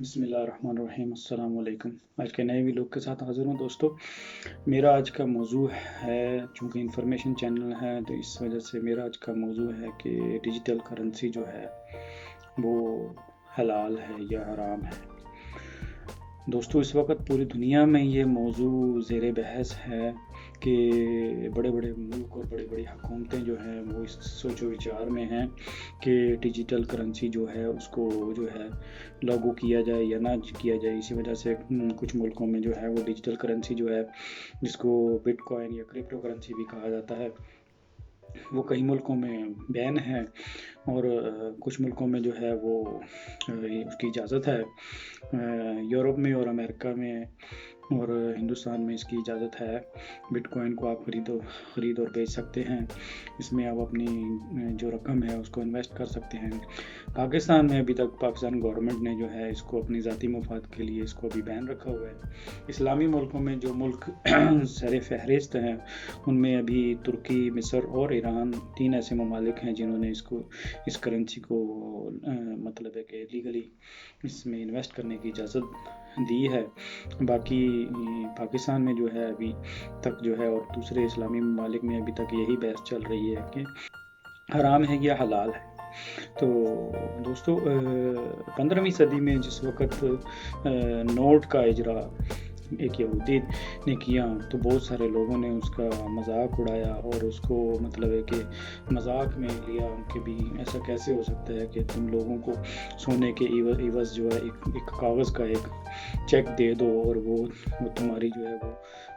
بسم اللہ الرحمن الرحیم، السلام علیکم۔ آج کے نئے ویلوگ کے ساتھ حاضر ہوں دوستو۔ میرا آج کا موضوع ہے، چونکہ انفارمیشن چینل ہے تو اس وجہ سے میرا آج کا موضوع ہے کہ ڈیجیٹل کرنسی جو ہے وہ حلال ہے یا حرام ہے۔ دوستو اس وقت پوری دنیا میں یہ موضوع زیر بحث ہے کہ بڑے بڑے ملک اور بڑی بڑی حکومتیں جو ہیں وہ اس سوچ و وچار میں ہیں کہ ڈیجیٹل کرنسی جو ہے اس کو جو ہے لاگو کیا جائے یا نہ کیا جائے۔ اسی وجہ سے کچھ ملکوں میں جو ہے وہ ڈیجیٹل کرنسی جو ہے، جس کو بٹ کوائن یا کرپٹو کرنسی بھی کہا جاتا ہے، وہ کئی ملکوں میں بین ہے اور کچھ ملکوں میں جو ہے وہ اس کی اجازت ہے۔ یورپ میں اور امریکہ میں اور ہندوستان میں اس کی اجازت ہے۔ بٹ کوائن کو آپ خرید اور بیچ سکتے ہیں، اس میں آپ اپنی جو رقم ہے اس کو انویسٹ کر سکتے ہیں۔ پاکستان میں ابھی تک پاکستان گورنمنٹ نے جو ہے اس کو اپنی ذاتی مفاد کے لیے اس کو ابھی بین رکھا ہوا ہے۔ اسلامی ملکوں میں جو ملک سر فہرست ہیں ان میں ابھی ترکی، مصر اور ایران 3 ایسے ممالک ہیں جنہوں نے اس کرنسی کو مطلب ہے کہ لیگلی اس میں انویسٹ کرنے کی اجازت دی ہے۔ باقی پاکستان میں جو ہے ابھی تک جو ہے اور دوسرے اسلامی ممالک میں ابھی تک یہی بحث چل رہی ہے کہ حرام ہے یا حلال ہے۔ تو دوستو 15ویں صدی میں جس وقت نوٹ کا اجرا ایک یہودی نے کیا تو بہت سارے لوگوں نے اس کا مذاق اڑایا اور اس کو مطلب ہے کہ مذاق میں لیا کہ بھی ایسا کیسے ہو سکتا ہے کہ تم لوگوں کو سونے کے عوض جو ہے ایک کاغذ کا ایک چیک دے دو اور وہ تمہاری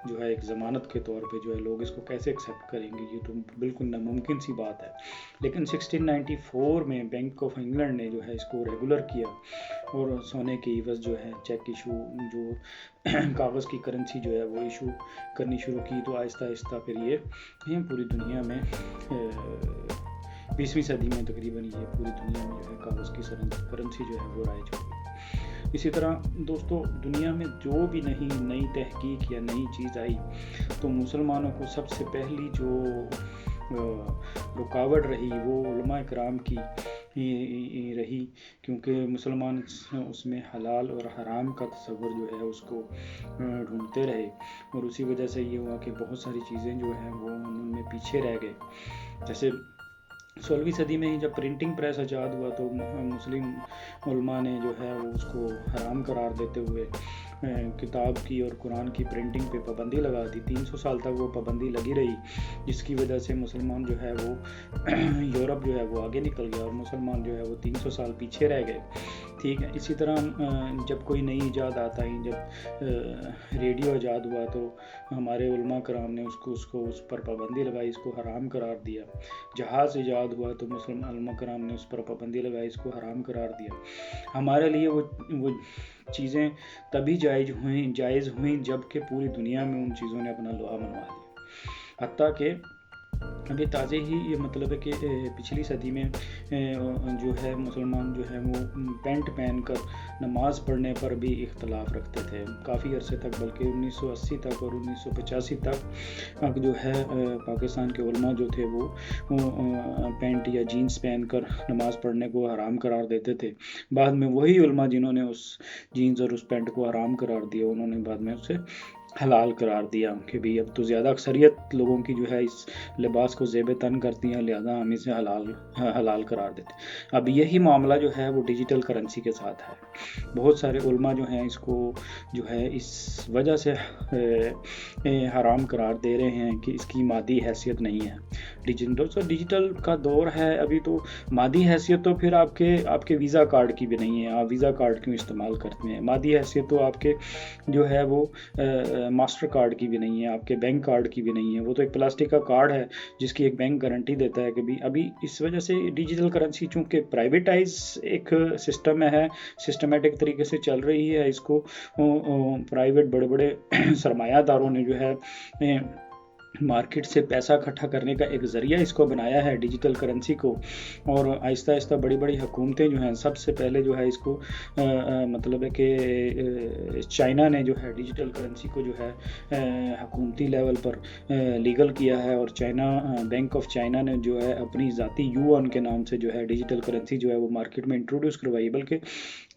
جو ہے ایک ضمانت کے طور پہ جو ہے لوگ اس کو کیسے ایکسیپٹ کریں گے، یہ تو بالکل ناممکن سی بات ہے۔ لیکن 1694 میں بینک آف انگلینڈ نے جو ہے اس کو ریگولر کیا اور سونے کے عوض جو ہے چیک ایشو جو کاغذ کی کرنسی جو ہے وہ ایشو کرنی شروع کی۔ تو آہستہ آہستہ پھر یہ پوری دنیا میں 20ویں صدی میں تقریباً یہ پوری دنیا میں جو ہے کاغذ کی کرنسی جو ہے وہ رائج ہو گئی۔ اسی طرح دوستو دنیا میں جو بھی نئی تحقیق یا نئی چیز آئی تو مسلمانوں کو سب سے پہلی جو رکاوٹ رہی وہ علماء کرام کی رہی، کیونکہ مسلمان اس میں حلال اور حرام کا تصور جو ہے اس کو ڈھونڈتے رہے اور اسی وجہ سے یہ ہوا کہ بہت ساری چیزیں جو ہیں وہ ان میں پیچھے رہ گئے۔ جیسے 16ویں صدی میں ہی جب پرنٹنگ پریس ایجاد ہوا تو مسلم علماء نے جو ہے وہ اس کو حرام قرار دیتے ہوئے کتاب کی اور قرآن کی پرنٹنگ پہ پابندی لگا دی۔ 300 سال تک وہ پابندی لگی رہی، جس کی وجہ سے مسلمان جو ہے وہ یورپ جو ہے وہ آگے نکل گیا اور مسلمان جو ہے وہ 300 سال پیچھے رہ گئے۔ ٹھیک ہے، اسی طرح جب کوئی نئی ایجاد آتا ہی، جب ریڈیو ایجاد ہوا تو ہمارے علماء کرام نے اس پر پابندی لگائی، اس کو حرام قرار دیا۔ جہاز ایجاد ہوا تو مسلم علماء کرام نے اس پر پابندی لگائی، اس کو حرام قرار دیا۔ ہمارے لیے وہ چیزیں تبھی جائز ہوئیں جب کہ پوری دنیا میں ان چیزوں نے اپنا لوا منوا لیا۔ حتیٰ کہ ابھی تازے ہی یہ مطلب ہے کہ پچھلی صدی میں جو ہے مسلمان جو ہے وہ پینٹ پہن کر نماز پڑھنے پر بھی اختلاف رکھتے تھے کافی عرصے تک، بلکہ 1980 تک اور 1985 تک جو ہے پاکستان کے علماء جو تھے وہ پینٹ یا جینز پہن کر نماز پڑھنے کو حرام قرار دیتے تھے۔ بعد میں وہی علماء جنہوں نے اس جینز اور اس پینٹ کو حرام قرار دیا انہوں نے بعد میں اسے حلال قرار دیا کہ بھی اب تو زیادہ اکثریت لوگوں کی جو ہے اس لباس کو زیب تن کرتی ہیں، لہذا ہم اسے حلال قرار دیتے۔ اب یہی معاملہ جو ہے وہ ڈیجیٹل کرنسی کے ساتھ ہے۔ بہت سارے علماء جو ہیں اس کو جو ہے اس وجہ سے حرام قرار دے رہے ہیں کہ اس کی مادی حیثیت نہیں ہے۔ ڈیجیٹل کا دور ہے، ابھی تو مادی حیثیت تو پھر آپ کے ویزا کارڈ کی بھی نہیں ہے، آپ ویزا کارڈ کیوں استعمال کرتے ہیں؟ مادی حیثیت تو آپ کے جو ہے وہ ماسٹر کارڈ کی بھی نہیں ہے، آپ کے بینک کارڈ کی بھی نہیں ہے، وہ تو ایک پلاسٹک کا کارڈ ہے جس کی ایک بینک گارنٹی دیتا ہے کہ بھی ابھی اس وجہ سے ڈیجیٹل کرنسی چونکہ پرائیویٹائز ایک سسٹم ہے، سسٹمیٹک طریقے سے چل رہی ہے، اس کو پرائیویٹ بڑے بڑے سرمایہ داروں نے جو ہے مارکیٹ سے پیسہ اکٹھا کرنے کا ایک ذریعہ اس کو بنایا ہے ڈیجیٹل کرنسی کو، اور آہستہ آہستہ بڑی بڑی حکومتیں جو ہیں سب سے پہلے جو ہے اس کو مطلب ہے کہ چائنا نے جو ہے ڈیجیٹل کرنسی کو جو ہے حکومتی لیول پر لیگل کیا ہے، اور بینک آف چائنا نے جو ہے اپنی ذاتی یوان کے نام سے جو ہے ڈیجیٹل کرنسی جو ہے وہ مارکیٹ میں انٹروڈیوس کروائی، بلکہ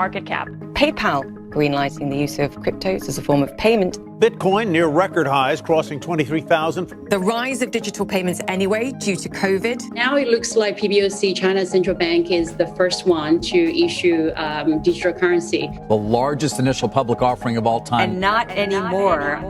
market cap. PayPal greenlighting the use of cryptos as a form of payment. Bitcoin near record highs, crossing 23,000. The rise of digital payments anyway due to COVID. Now it looks like PBOC, China's central bank, is the first one to issue digital currency. The largest initial public offering of all time. And not anymore.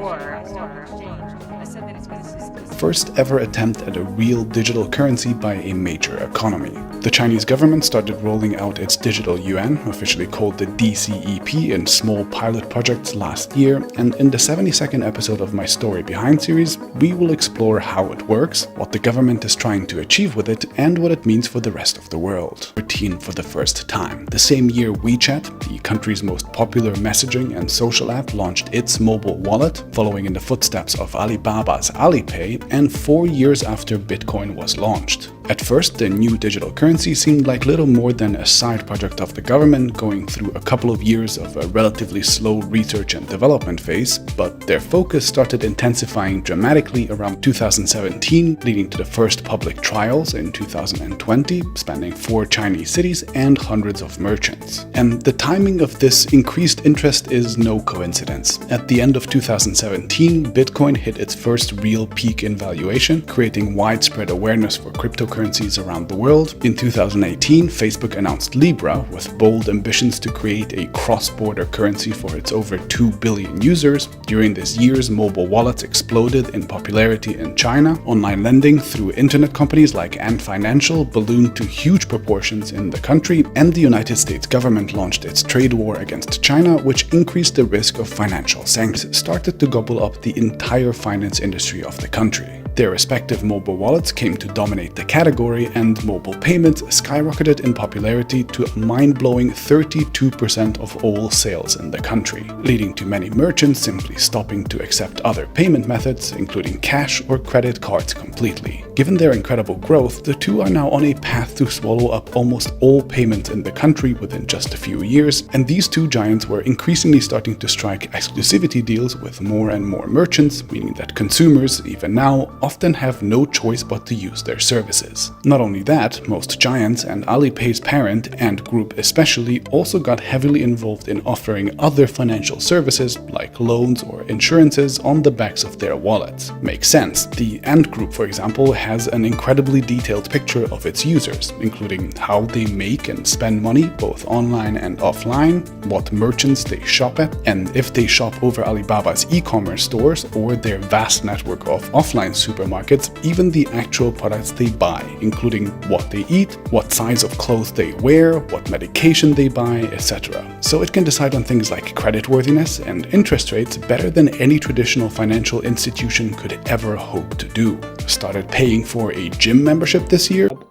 First ever attempt at a real digital currency by a major economy. The Chinese government started rolling out its digital yuan, officially called the DCEP, in small pilot projects last year, and in the 72nd episode of My Story Behind series, we will explore how it works, what the government is trying to achieve with it, and what it means for the rest of the world. 13 for the first time. The same year, WeChat, the country's most popular messaging and social app, launched its mobile wallet, following in the footsteps of Alibaba's Alipay, and 4 years after Bitcoin was launched. At first, the new digital currency seemed like little more than a side project of the government going through a couple of years of a relatively slow research and development phase, but their focus started intensifying dramatically around 2017, leading to the first public trials in 2020, spanning 4 Chinese cities and hundreds of merchants. And the timing of this increased interest is no coincidence. At the end of 2017, Bitcoin hit its first real peak in valuation, creating widespread awareness for cryptocurrencies around the world. In 2018, Facebook announced Libra, with bold ambitions to create a cross-border currency for its over 2 billion users. During this years, mobile wallets exploded in popularity in China. Online lending through internet companies like Ant Financial ballooned to huge proportions in the country, and the United States government launched its trade war against China, which increased the risk of financial sanctions, started to gobble up the entire finance industry of the country. Their respective mobile wallets came to dominate the category, and mobile payments skyrocketed in popularity to a mind-blowing 32% of all sales in the country, leading to many merchants simply stopping to accept other payment methods, including cash or credit cards completely. Given their incredible growth, the two are now on a path to swallow up almost all payments in the country within just a few years, and these two giants were increasingly starting to strike exclusivity deals with more and more merchants, meaning that consumers, even now, often have no choice but to use their services. Not only that, most giants and Alipay's parent and group especially also got heavily involved in offering other financial services like loans or insurances on the backs of their wallets. Makes sense. The Ant Group, for example, has an incredibly detailed picture of its users, including how they make and spend money both online and offline, what merchants they shop at, and if they shop over Alibaba's e-commerce stores or their vast network of offline supermarkets, even the actual products they buy, including what they eat, what size of clothes they wear, what medication they buy, etc. So it can decide on things like creditworthiness and interest rates better than any traditional financial institution could ever hope to do. Started paying for a gym membership this year.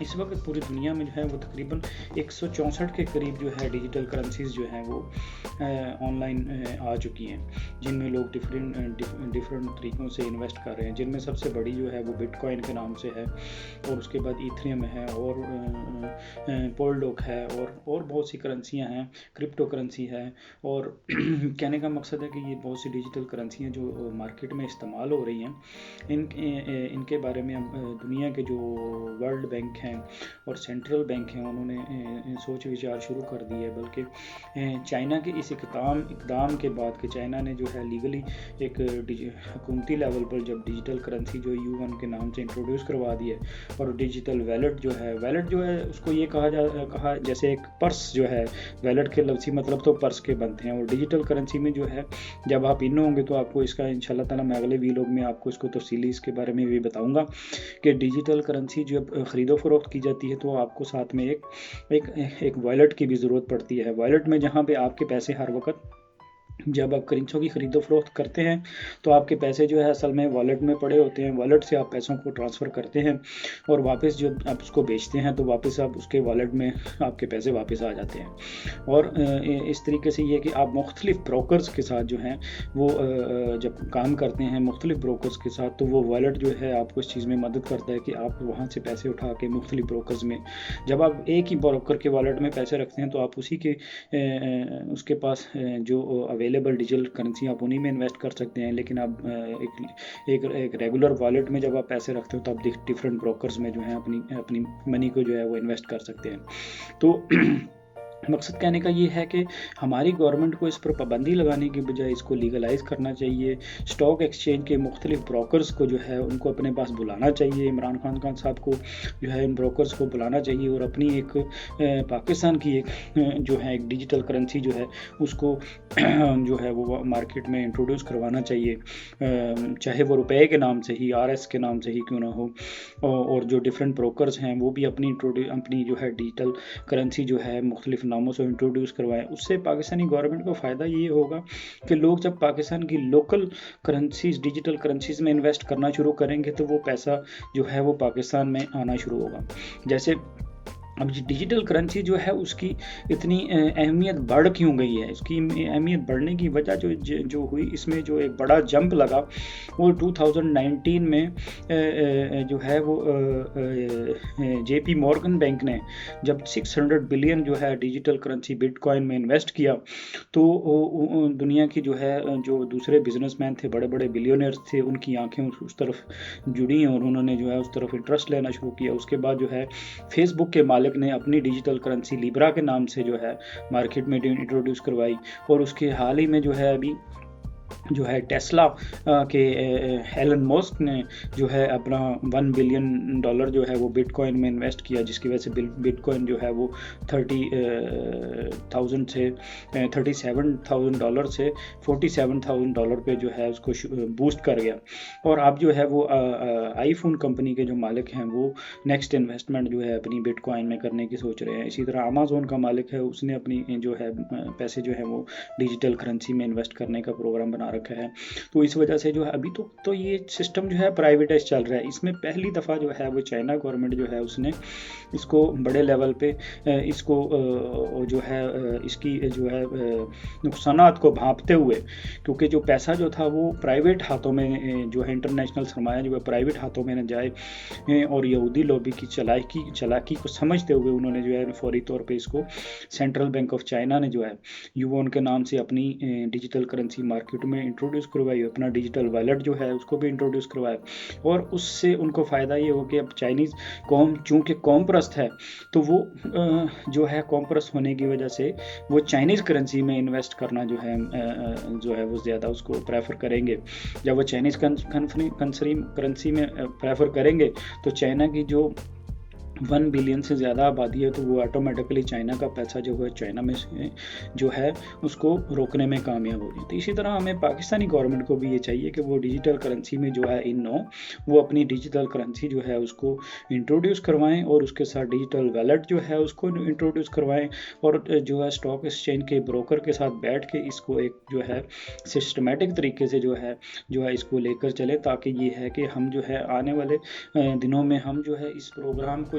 اس وقت پوری دنیا میں جو ہے وہ تقریباً 164 کے قریب جو ہے ڈیجیٹل کرنسیز جو ہیں وہ آن لائن آ چکی ہیں، جن میں لوگ ڈفرینٹ طریقوں سے انویسٹ کر رہے ہیں، جن میں سب سے بڑی جو ہے وہ بٹ کوائن کے نام سے ہے، اور اس کے بعد ایتھریم ہے، اور پولڈوک ہے، اور بہت سی کرنسیاں ہیں، کرپٹو کرنسی ہے. اور کہنے کا مقصد ہے کہ یہ بہت سی ڈیجیٹل کرنسیاں جو مارکیٹ میں استعمال ہو رہی ہیں، ان کے بارے میں دنیا کے جو ورلڈ بینک ہیں اور سینٹرل بینک ہیں انہوں نے سوچ وچار شروع کر دی ہے. بلکہ چائنا کے اس اقدام کے بعد کہ چائنا نے جو ہے لیگلی ایک حکومتی لیول پر جب ڈیجیٹل کرنسی جو UN کے نام سے انٹروڈیوس کروا دی ہے، اور ڈیجیٹل ویلٹ جو ہے اس کو یہ کہا جیسے ایک پرس جو ہے، ویلٹ کے لفظی مطلب تو پرس کے بنتے ہیں، اور ڈیجیٹل کرنسی میں جو ہے جب آپ ان ہوں گے تو آپ کو اس کا انشاءاللہ تعالی میں اگلے ویلوگ میں آپ کو اس کو تفصیلی اس کے بارے میں بھی بتاؤں گا کہ ڈیجیٹل کرنسی جب خرید و فروخت کی جاتی ہے تو آپ کو ساتھ میں ایک وائلٹ کی بھی ضرورت پڑتی ہے. وائلٹ میں جہاں پہ آپ کے پیسے ہر وقت جب آپ کرنسیوں کی خرید و فروخت کرتے ہیں تو آپ کے پیسے جو ہے اصل میں والیٹ میں پڑے ہوتے ہیں، والیٹ سے آپ پیسوں کو ٹرانسفر کرتے ہیں اور واپس جب آپ اس کو بیچتے ہیں تو واپس آپ اس کے والیٹ میں آپ کے پیسے واپس آ جاتے ہیں. اور اس طریقے سے یہ کہ آپ مختلف بروکرز کے ساتھ جو ہیں وہ جب کام کرتے ہیں مختلف بروکرز کے ساتھ، تو وہ والیٹ جو ہے آپ کو اس چیز میں مدد کرتا ہے کہ آپ وہاں سے پیسے اٹھا کے مختلف بروکرز میں، جب آپ ایک ہی بروکر کے والیٹ میں پیسے رکھتے ہیں تو آپ اسی کے اس کے پاس جو اویلیبل ڈیجیٹل کرنسی آپ انہی میں انویسٹ کر سکتے ہیں. لیکن آپ ایک ریگولر والیٹ میں جب آپ پیسے رکھتے ہو تو آپ ڈفرینٹ بروکرز میں جو ہے اپنی منی کو جو ہے وہ انویسٹ کر سکتے ہیں. تو مقصد کہنے کا یہ ہے کہ ہماری گورنمنٹ کو اس پر پابندی لگانے کی بجائے اس کو لیگلائز کرنا چاہیے. اسٹاک ایکسچینج کے مختلف بروکرز کو جو ہے ان کو اپنے پاس بلانا چاہیے. عمران خان صاحب کو جو ہے ان بروکرز کو بلانا چاہیے اور اپنی ایک پاکستان کی ایک جو ہے ایک ڈیجیٹل کرنسی جو ہے اس کو جو ہے وہ مارکیٹ میں انٹروڈیوس کروانا چاہیے، چاہے وہ روپے کے نام سے ہی، RS کے نام سے ہی کیوں نہ ہو. اور جو ڈفرینٹ بروکرز ہیں وہ بھی اپنی جو ہے ڈیجیٹل کرنسی جو ہے مختلف ناموں سے انٹروڈیوس کروائیں. اس سے پاکستانی گورنمنٹ کو فائدہ یہ ہوگا کہ لوگ جب پاکستان کی لوکل کرنسیز ڈیجیٹل کرنسیز میں انویسٹ کرنا شروع کریں گے تو وہ پیسہ جو ہے وہ پاکستان میں آنا شروع ہوگا. جیسے اب ڈیجیٹل کرنسی جو ہے اس کی اتنی اہمیت بڑھ کیوں گئی ہے، اس کی اہمیت بڑھنے کی وجہ جو ہوئی، اس میں جو ایک بڑا جمپ لگا وہ 2019 میں جو ہے وہ JP مورگن بینک نے جب 600 بلین جو ہے ڈیجیٹل کرنسی بٹ کوائن میں انویسٹ کیا تو دنیا کی جو ہے جو دوسرے بزنس مین تھے، بڑے بڑے بلیونیئرز تھے، ان کی آنکھیں اس طرف جڑی اور انہوں نے جو ہے اس طرف انٹرسٹ لینا شروع کیا. اس کے بعد جو ہے فیس بک کے مالک نے اپنی ڈیجیٹل کرنسی لیبرا کے نام سے جو ہے مارکیٹ میں انٹروڈیوس کروائی. اور اس کے حال ہی میں جو ہے ابھی جو ہے ٹیسلا کے ایلن ماسک نے جو ہے اپنا $1 بلین جو ہے وہ بٹ کوائن میں انویسٹ کیا، جس کی وجہ سے بٹ کوائن جو ہے وہ $37,000 سے $47,000 پہ جو ہے اس کو بوسٹ کر گیا. اور اب جو ہے وہ آئی فون کمپنی کے جو مالک ہیں وہ نیکسٹ انویسٹمنٹ جو ہے اپنی بٹ کوائن میں کرنے کی سوچ رہے ہیں. اسی طرح امازون کا مالک ہے، اس نے اپنی جو ہے پیسے جو ہے وہ ڈیجیٹل کرنسی میں انویسٹ کرنے کا پروگرام بنا رکھا ہے. تو اس وجہ سے جو ہے ابھی تو یہ سسٹم جو ہے پرائیویٹائز چل رہا ہے. اس میں پہلی دفعہ جو ہے وہ چائنا گورنمنٹ جو ہے اس نے اس کو بڑے لیول پہ اس کو جو ہے اس کی جو ہے نقصانات کو بھانپتے ہوئے، کیونکہ جو پیسہ جو تھا وہ پرائیویٹ ہاتھوں میں جو ہے انٹرنیشنل سرمایہ جو ہے پرائیویٹ ہاتھوں میں نہ جائے، اور یہودی لوبی کی چلاکی کو سمجھتے ہوئے انہوں نے جو ہے فوری طور پہ اس کو سینٹرل بینک آف چائنا نے جو ہے یوان کے نام سے اپنی ڈیجیٹل کرنسی مارکیٹ میں انٹروڈیوس کروائی، اپنا ڈیجیٹل ویلٹ جو ہے اس کو بھی انٹروڈیوس کروایا. اور اس سے ان کو فائدہ یہ ہو کہ اب چائنیز قوم چونکہ قوم پرست ہے تو وہ جو ہے قوم پرست ہونے کی وجہ سے وہ چائنیز کرنسی میں انویسٹ کرنا جو ہے وہ زیادہ اس کو پریفر کریں گے. جب وہ چائنیز کرنسی میں پریفر کریں گے تو چائنا کی جو 1 بلین سے زیادہ آبادی ہے تو وہ آٹومیٹکلی چائنا کا پیسہ جو ہے چائنا میں جو ہے اس کو روکنے میں کامیاب ہوگی. تو اسی طرح ہمیں پاکستانی گورنمنٹ کو بھی یہ چاہیے کہ وہ ڈیجیٹل کرنسی میں جو ہے وہ اپنی ڈیجیٹل کرنسی جو ہے اس کو انٹروڈیوس کروائیں اور اس کے ساتھ ڈیجیٹل ویلٹ جو ہے اس کو انٹروڈیوس کروائیں اور جو ہے اسٹاک ایکسچینج کے بروکر کے ساتھ بیٹھ کے اس کو ایک جو ہے سسٹمیٹک طریقے سے جو ہے اس کو لے کر چلے، تاکہ یہ ہے کہ ہم جو ہے آنے والے دنوں میں ہم جو ہے اس پروگرام کو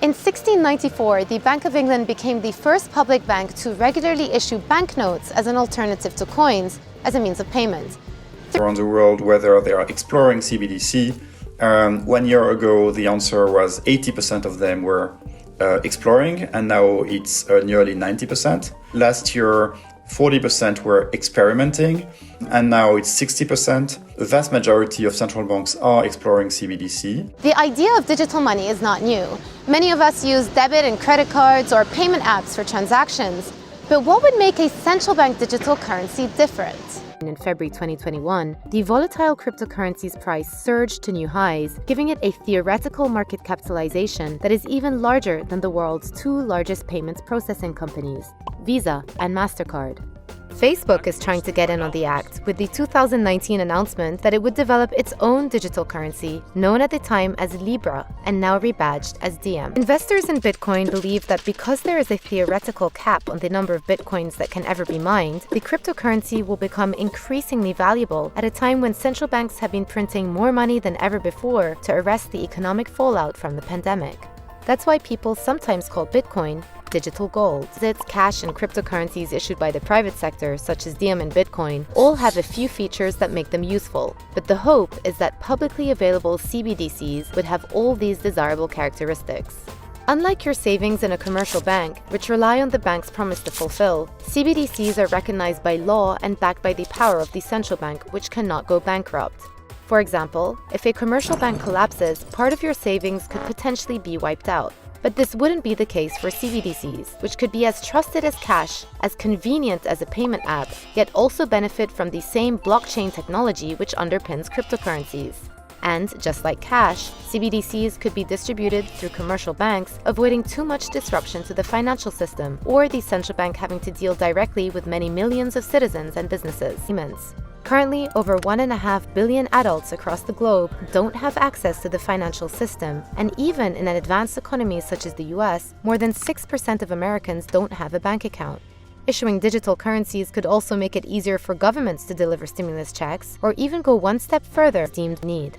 In 1694, the Bank of England became the first public bank to regularly issue banknotes as an alternative to coins as a means of payment. Around the world, whether they are exploring CBDC, 1 year ago the answer was 80% of them were exploring, and now it's nearly 90%. Last year 40% were experimenting, and now it's 60%. The vast majority of central banks are exploring CBDC. The idea of digital money is not new. Many of us use debit and credit cards or payment apps for transactions. But what would make a central bank digital currency different? In February 2021, the volatile cryptocurrency's price surged to new highs, giving it a theoretical market capitalization that is even larger than the world's two largest payments processing companies, Visa and MasterCard. Facebook is trying to get in on the act with the 2019 announcement that it would develop its own digital currency, known at the time as Libra and now rebadged as Diem. Investors in Bitcoin believe that because there is a theoretical cap on the number of Bitcoins that can ever be mined, the cryptocurrency will become increasingly valuable at a time when central banks have been printing more money than ever before to arrest the economic fallout from the pandemic. That's why people sometimes call Bitcoin digital gold. Its cash and cryptocurrencies issued by the private sector, such as Diem and Bitcoin, all have a few features that make them useful. But the hope is that publicly available CBDCs would have all these desirable characteristics. Unlike your savings in a commercial bank, which rely on the bank's promise to fulfill, CBDCs are recognized by law and backed by the power of the central bank, which cannot go bankrupt. For example, if a commercial bank collapses, part of your savings could potentially be wiped out. But this wouldn't be the case for CBDCs, which could be as trusted as cash, as convenient as a payment app, yet also benefit from the same blockchain technology which underpins cryptocurrencies. And just like cash, CBDCs could be distributed through commercial banks, avoiding too much disruption to the financial system, or the central bank having to deal directly with many millions of citizens and businesses. Currently, over 1.5 billion adults across the globe don't have access to the financial system, and even in an advanced economy such as the US, more than 6% of Americans don't have a bank account. Issuing digital currencies could also make it easier for governments to deliver stimulus checks, or even go one step further deemed need.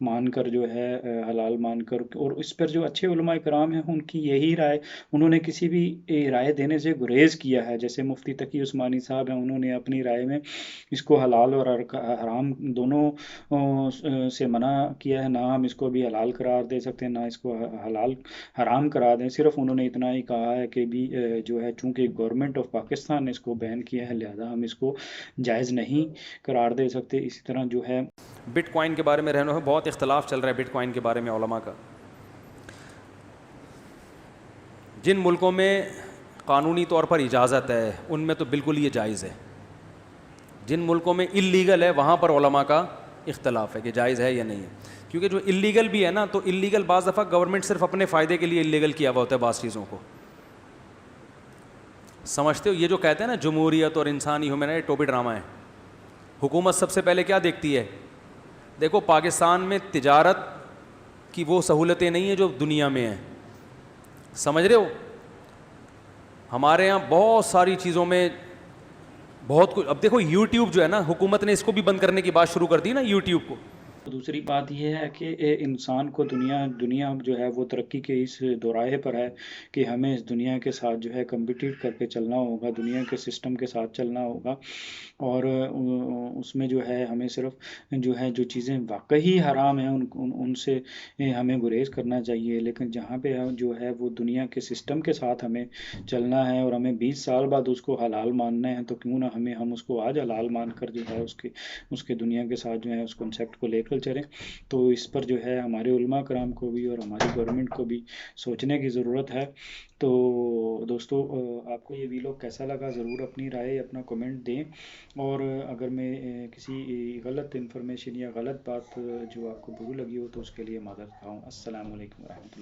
مان کر جو ہے حلال مان کر, اور اس پر جو اچھے علماء کرام ہیں ان کی یہی رائے, انہوں نے کسی بھی رائے دینے سے گریز کیا ہے. جیسے مفتی تقی عثمانی صاحب ہیں, انہوں نے اپنی رائے میں اس کو حلال اور حرام دونوں سے منع کیا ہے. نہ ہم اس کو بھی حلال قرار دے سکتے ہیں, نہ اس کو حلال حرام قرار دیں. صرف انہوں نے اتنا ہی کہا ہے کہ بھی جو ہے چونکہ گورنمنٹ آف پاکستان نے اس کو بین کیا ہے, لہذا ہم اس کو جائز نہیں قرار دے سکتے. اسی طرح جو ہے بٹ کوائن کے بارے میں رہنما بہت اختلاف چل رہا ہے بٹ کوائن کے بارے میں علماء کا. جن ملکوں میں قانونی طور پر اجازت ہے ان میں تو بالکل یہ جائز ہے. جن ملکوں میں اللیگل ہے وہاں پر علماء کا اختلاف ہے کہ جائز ہے یا نہیں ہے. کیونکہ جو اللیگل بھی ہے نا, تو اللیگل بعض دفعہ گورنمنٹ صرف اپنے فائدے کے لیے اللیگل کیا ہوا ہوتا ہے بعض چیزوں کو, سمجھتے ہو. یہ جو کہتے ہیں نا جمہوریت اور انسانی ہیومن, ٹوپی ڈرامہ ہے. حکومت سب سے پہلے کیا دیکھتی ہے, دیکھو پاکستان میں تجارت کی وہ سہولتیں نہیں ہیں جو دنیا میں ہیں, سمجھ رہے ہو. ہمارے ہاں بہت ساری چیزوں میں بہت کچھ. اب دیکھو یوٹیوب جو ہے نا, حکومت نے اس کو بھی بند کرنے کی بات شروع کر دی نا یوٹیوب کو. دوسری بات یہ ہے کہ انسان کو دنیا جو ہے وہ ترقی کے اس دورائے پر ہے کہ ہمیں اس دنیا کے ساتھ جو ہے کمپیٹیٹ کر کے چلنا ہوگا, دنیا کے سسٹم کے ساتھ چلنا ہوگا, اور اس میں جو ہے ہمیں صرف جو ہے جو چیزیں واقعی حرام ہیں ان سے ہمیں گریز کرنا چاہیے. لیکن جہاں پہ جو ہے وہ دنیا کے سسٹم کے ساتھ ہمیں چلنا ہے اور ہمیں 20 سال بعد اس کو حلال ماننا ہے, تو کیوں نہ ہم اس کو آج حلال مان کر جو ہے اس کے دنیا کے ساتھ جو ہے اس کنسیپٹ کو لے کر چلیں. تو اس پر جو ہے ہمارے علماء کرام کو بھی اور ہماری گورنمنٹ کو بھی سوچنے کی ضرورت ہے. تو دوستو, آپ کو یہ ویلوگ کیسا لگا ضرور اپنی رائے اپنا کمنٹ دیں, اور اگر میں کسی غلط انفارمیشن یا غلط بات جو آپ کو برا لگی ہو تو اس کے لیے معذرت خواہ ہوں. السلام علیکم ورحمۃ اللہ.